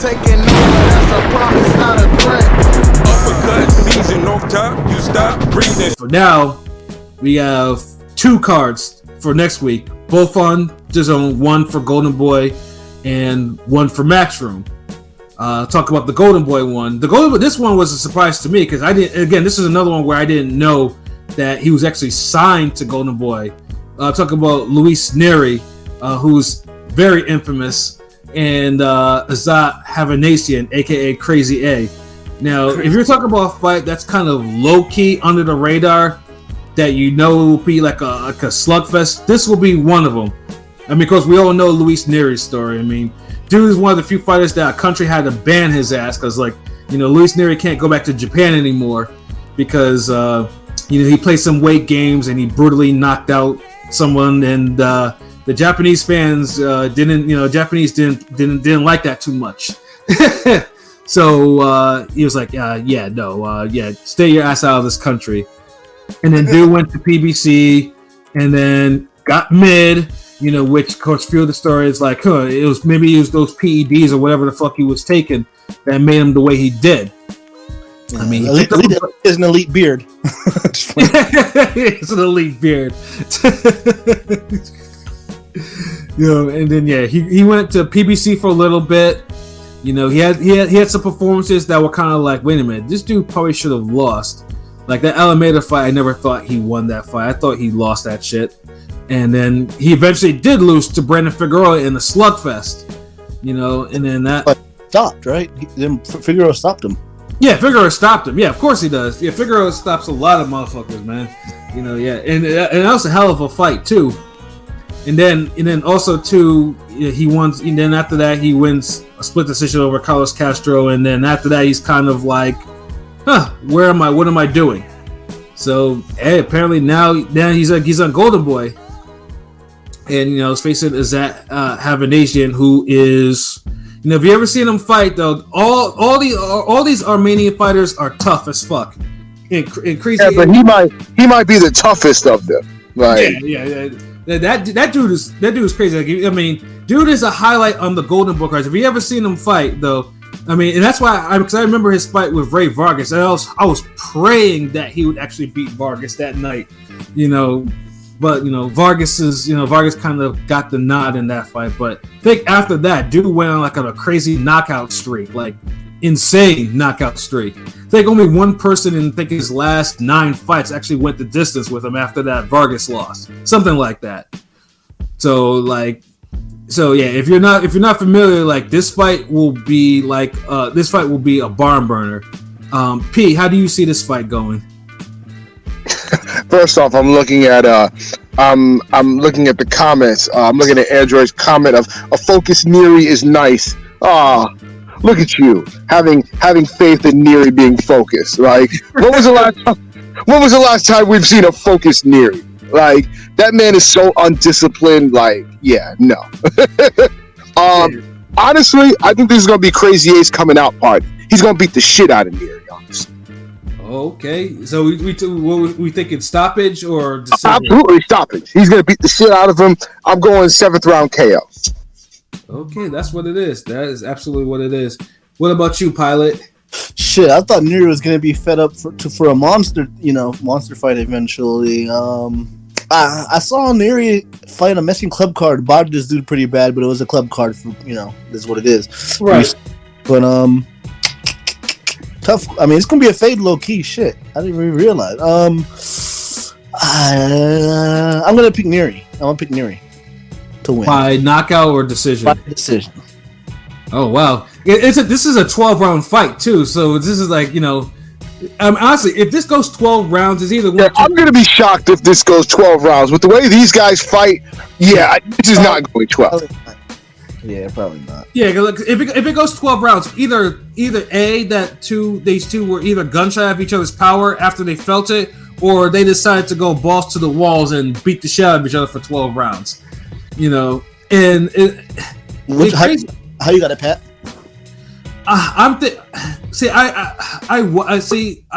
taking over, that's a promise, not a threat. Uppercut season off top, you stop breathing. For now, we have 2 cards for next week, both on DAZN, one for Golden Boy and one for Matchroom. Talk about the Golden Boy one. This one was a surprise to me because I didn't. Again, this is another one where I didn't know that he was actually signed to Golden Boy. Talk about Luis Nery, who's very infamous, and Azat Hovhannisyan, aka Crazy A. Now, if you're talking about a fight that's kind of low key under the radar, that will be like a slugfest, this will be one of them. I mean, because we all know Luis Nery's story. I mean, dude is one of the few fighters that a country had to ban his ass because, Luis Nery can't go back to Japan anymore because, he played some weight games and he brutally knocked out someone, and the Japanese fans didn't like that too much. So he was like, stay your ass out of this country. And then dude went to PBC and then got mid. Which Coach Field the story is like, it was those PEDs or whatever the fuck he was taking that made him the way he did. I mean, it's an elite beard. It's an elite beard. And then he went to PBC for a little bit. He had some performances that were kind of like, wait a minute, this dude probably should have lost. Like that Alameda fight, I never thought he won that fight. I thought he lost that shit. And then he eventually did lose to Brandon Figueroa in the slugfest, and then that... But stopped, right? Figueroa stopped him. Yeah, Figueroa stopped him. Yeah, of course he does. Yeah, Figueroa stops a lot of motherfuckers, man. And that was a hell of a fight, too. And then also, too, he won... And then after that, he wins a split decision over Carlos Castro. And then after that, he's kind of like, where am I? What am I doing? So, hey, apparently now he's on Golden Boy. And, his facing Azat Hovhannisyan, who is, if you ever seen him fight, though, all these Armenian fighters are tough as fuck. And crazy. Yeah, but he might be the toughest of them. Like, yeah. That dude is crazy. Like, I mean, dude is a highlight on the Golden Boy cards. If you ever seen him fight, though, I mean, and that's why because I remember his fight with Ray Vargas, and I was praying that he would actually beat Vargas that night, But Vargas kind of got the nod in that fight. But I think after that, dude went on like a crazy knockout streak, like insane knockout streak. I think only one person in his last 9 fights actually went the distance with him after that Vargas lost, something like that. So if you're not familiar, like this fight will be a barn burner. P, how do you see this fight going? First off, I'm looking at the comments. I'm looking at Android's comment of a focused Nery is nice. Look at you having faith in Nery being focused. Like, when was the last time we've seen a focused Nery? Like, that man is so undisciplined. Like, yeah, no. Honestly, I think this is gonna be Crazy A's coming out party. He's gonna beat the shit out of Nery, honestly. Okay, so we thinking stoppage or decision? Absolutely stoppage. He's gonna beat the shit out of him. I'm going 7th round KO. Okay, that's what it is. That is absolutely what it is. What about you, Pilot? Shit, I thought Nery was gonna be fed up for a monster fight eventually. I saw Nery fight a Mexican club card, bodied this dude pretty bad, but it was a club card for this is what it is. Right. But tough. I mean, it's gonna be a fade low key shit. I didn't even realize. I'm gonna pick Nery. I'm gonna pick Nery to win by knockout or decision. By decision. Oh wow! This is a 12-round fight too. So this is like honestly, if this goes 12 rounds, it's either one. Yeah, I'm gonna be shocked if this goes 12 rounds. With the way these guys fight, yeah, this is not going 12. Yeah, probably not. Yeah, if it goes 12 rounds, either these two were either gunshot of each other's power after they felt it, or they decided to go balls to the walls and beat the shit out of each other for 12 rounds. And how you got it, Pat? I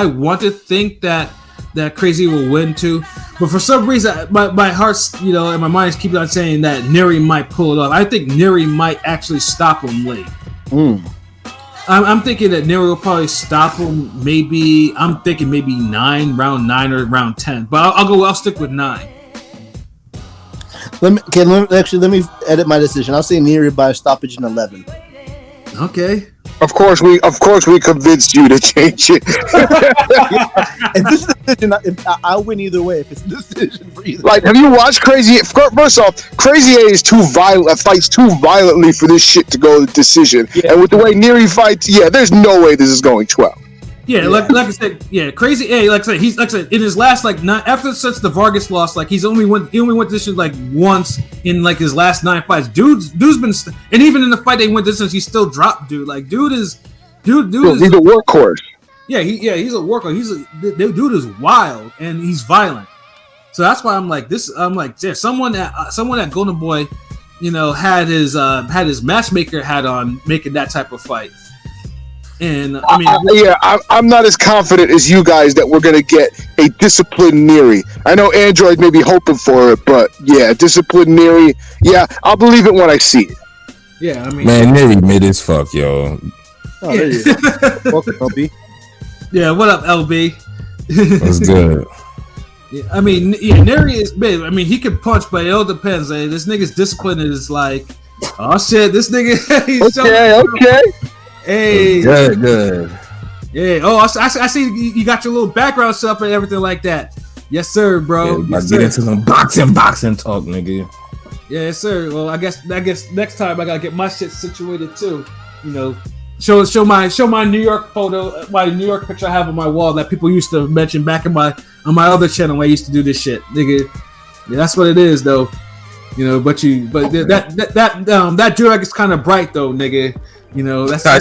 want to think that Crazy will win too, but for some reason my heart's and my mind's keep on saying that Nery might pull it off. I think Nery might actually stop him late. I'm thinking that Nery will probably stop him. I'm thinking maybe round 9 or round 10. But I'll stick with 9. Let me edit my decision. I'll say Nery by a stoppage in 11. Okay. Of course we convinced you to change it. If this is a decision, I'll win either way. If it's a decision for either. Like, have you watched Crazy? First off, Crazy A is too violent. Fights too violently for this shit to go to decision. Yeah. And with the way Nery fights, there's no way this is going 12. Yeah, like I said, Crazy A. Like I said, in his last since the Vargas loss, like he only went distance like once in like his last 9 fights. Dude's been, and even in the fight they went distance, he still dropped dude. Like dude is he's a workhorse. Yeah, he's a workhorse. Dude is wild and he's violent. So that's why I'm like someone at Golden Boy, had his matchmaker hat on, making that type of fight. And I mean, I'm not as confident as you guys that we're gonna get a disciplined Nery. I know Android may be hoping for it, but disciplined Nery. Yeah, I'll believe it when I see it. Yeah, I mean, man, Nery mid as fuck, yo. Oh, there you go. Welcome, LB. Yeah, what up, LB? That's good. Yeah, I mean, Nery is big. I mean, he can punch, but it all depends. This nigga's discipline is like, oh shit, this nigga. Okay. Hey, good. Yeah. Oh, I see you got your little background stuff and everything like that. Yes, sir, bro. Yes, get into some boxing talk, nigga. Yes, sir. Well, I guess next time I gotta get my shit situated too. Show my New York photo, my New York picture I have on my wall that people used to mention back on my other channel where I used to do this shit, nigga. Yeah, that's what it is, though. But that jewel is kind of bright though, nigga. That's but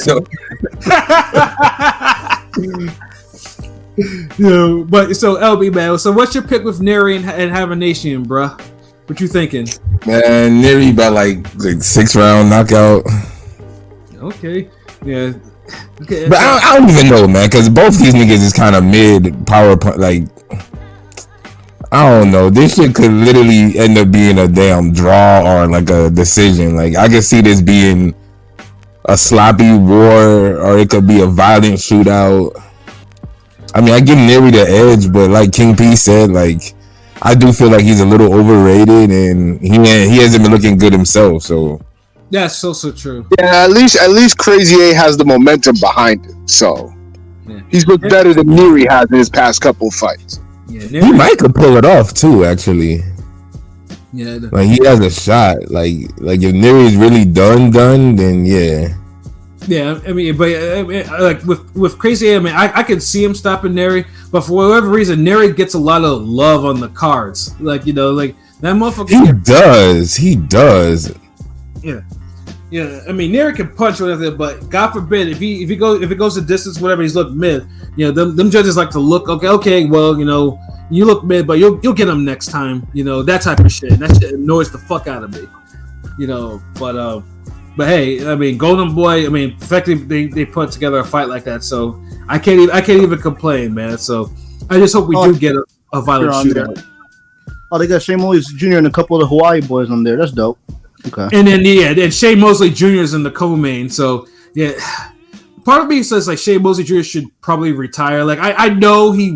so LB, man. So what's your pick with Nery and Hovhannisyan, bruh? What you thinking? Man, Nery by like 6-round knockout. Okay, yeah. Okay, but I don't even know, man, because both these niggas is kind of mid power. Like, I don't know. This shit could literally end up being a damn draw or like a decision. Like, I can see this being a sloppy war, or it could be a violent shootout. I mean, I give Nery the edge, but like King P said, like, I do feel like he's a little overrated, and he hasn't been looking good himself. So that's so true. Yeah, at least Crazy A has the momentum behind him, so he's looked better than Nery has in his past couple of fights. Yeah, he might could pull it off too, actually. Yeah, like he has a shot. Like if Nery is really done, then yeah. Yeah, I mean, but like with Crazy A, I mean, I can see him stopping Nery, but for whatever reason, Nery gets a lot of love on the cards. Like like that motherfucker. He does. Yeah. I mean, Nery can punch or whatever, but God forbid if it goes the distance, whatever, he's looked mid. Them judges like to look okay. Well, you look mid, but you'll get him next time. That type of shit. That shit annoys the fuck out of me. But hey, I mean, Golden Boy. I mean, effectively they put together a fight like that, so I can't even complain, man. So I just hope we do get a violent shootout. Oh, they got Shane Mosley Jr. and a couple of the Hawaii boys on there. That's dope. Okay. And then Shane Mosley Jr. is in the co-main, so yeah. Part of me says like Shane Mosley Jr. should probably retire. Like I know he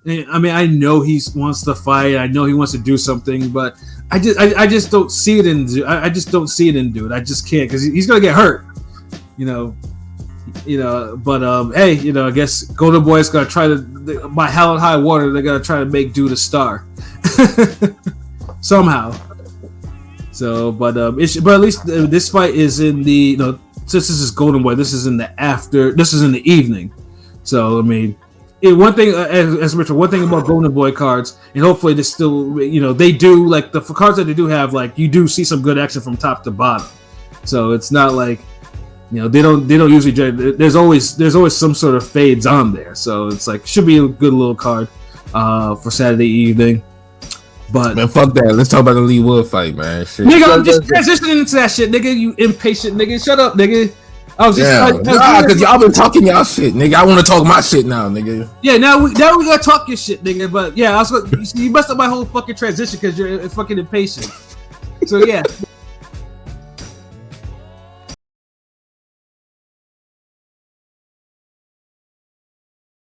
I know he wants to fight. I know he wants to do something, but I just don't see it in. I just don't see it in dude. I just can't because he's gonna get hurt. But hey, I guess Golden Boy's gonna try to by hell and high water. They're gonna try to make dude a star somehow. So, but at least this fight is in the since this is Golden Boy, this is in the evening. So I mean. One thing, as Richard, one thing about Golden Boy cards, and hopefully this still, they do like the cards that they do have, like you do see some good action from top to bottom. So it's not like, they don't usually. There's always some sort of fades on there. So it's like should be a good little card for Saturday evening. But man, fuck that. Let's talk about the Lee Wood fight, man. Shit. Nigga, I'm just transitioning into that shit, nigga. You impatient nigga. Shut up, nigga. I was just because y'all been talking y'all shit, nigga. I want to talk my shit now, nigga. Yeah, now we gotta talk your shit, nigga. But yeah, you messed up my whole fucking transition because you're fucking impatient. So yeah.